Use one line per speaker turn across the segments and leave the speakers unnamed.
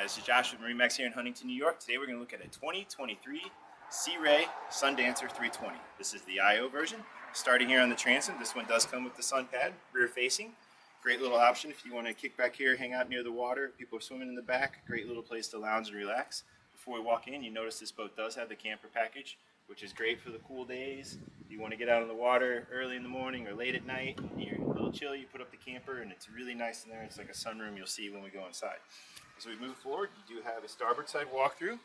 This is Josh with MarineMax here in Huntington, New York. Today we're going to look at a 2023 Sea Ray Sundancer 320. This is the IO version. Starting here on the transom, this one does come with the sun pad, rear facing. Great little option if you want to kick back here, hang out near the water. People are swimming in the back. Great little place to lounge and relax. Before we walk in, you notice this boat does have the camper package, which is great for the cool days. If you want to get out on the water early in the morning or late at night, and you're a little chill, you put up the camper and it's really nice in there. It's like a sunroom you'll see when we go inside. As we move forward, you do have a starboard side walkthrough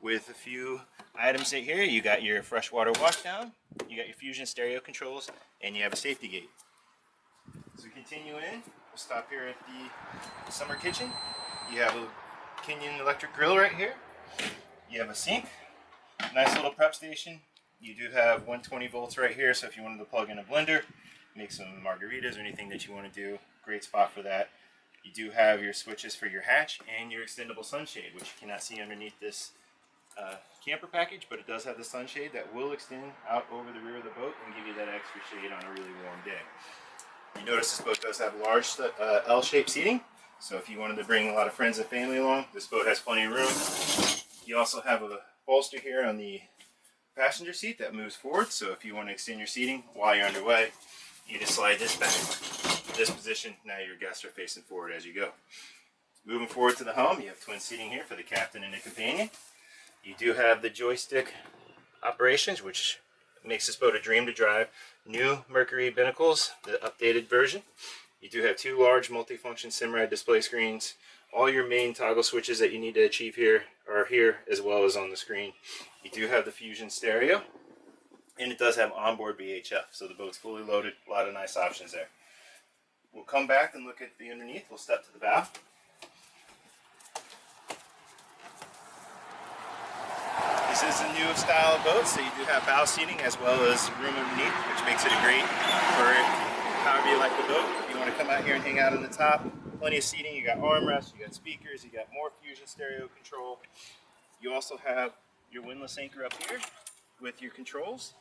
with a few items in here. You got your freshwater washdown, you got your fusion stereo controls, and you have a safety gate. As we continue in, we'll stop here at the summer kitchen. You have a Kenyan electric grill right here. You have a sink, nice little prep station. You do have 120 volts right here, so if you wanted to plug in a blender, make some margaritas or anything that you want to do, great spot for that. You do have your switches for your hatch and your extendable sunshade, which you cannot see underneath this camper package, but it does have the sunshade that will extend out over the rear of the boat and give you that extra shade on a really warm day. You notice this boat does have large L-shaped seating, so if you wanted to bring a lot of friends and family along, this boat has plenty of room. You also have a bolster here on the passenger seat that moves forward, so if you want to extend your seating while you're underway, you just slide this back. This position, now your guests are facing forward as you go. Moving forward to the helm, you have twin seating here for the captain and the companion. You do have the joystick operations, which makes this boat a dream to drive. New Mercury binnacles, the updated version. You do have two large multifunction Simrad display screens. All your main toggle switches that you need to achieve here are here, as well as on the screen. You do have the fusion stereo, and it does have onboard VHF, so the boat's fully loaded. A lot of nice options there. We'll come back and look at the underneath. We'll step to the bow. This is a new style of boat, so you do have bow seating as well as room underneath, which makes it a great for however you like the boat. If you want to come out here and hang out on the top, plenty of seating. You got armrests, you got speakers, you got more fusion stereo control. You also have your windlass anchor up here with your controls.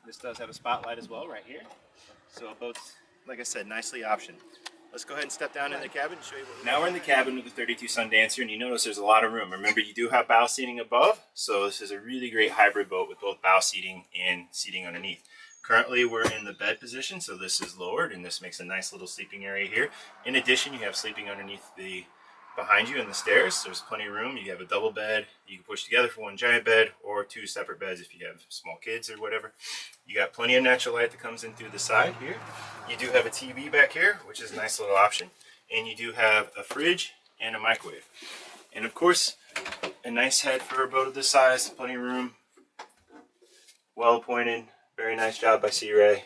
This does have a spotlight as well right here. So boats, like I said, nicely optioned. Let's go ahead and step down in the cabin and show you what now we're in the cabin with the 32 Sundancer, and you notice there's a lot of room. Remember, you do have bow seating above, so this is a really great hybrid boat with both bow seating and seating underneath. Currently, we're in the bed position, so this is lowered, and this makes a nice little sleeping area here. In addition, you have sleeping underneath behind you in the stairs. There's plenty of room. You have a double bed you can push together for one giant bed, or two separate beds if you have small kids or whatever. You got plenty of natural light that comes in through the side here. You do have a TV back here, which is a nice little option, and you do have a fridge and a microwave. And of course, a nice head for a boat of this size, plenty of room, well appointed, very nice job by Sea Ray.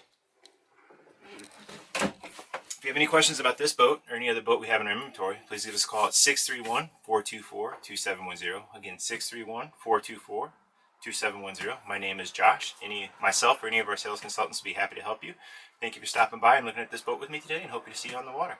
If you have any questions about this boat or any other boat we have in our inventory, please give us a call at 631-424-2710. Again, 631-424-2710. My name is Josh. Myself or any of our sales consultants will be happy to help you. Thank you for stopping by and looking at this boat with me today, and hope to see you on the water.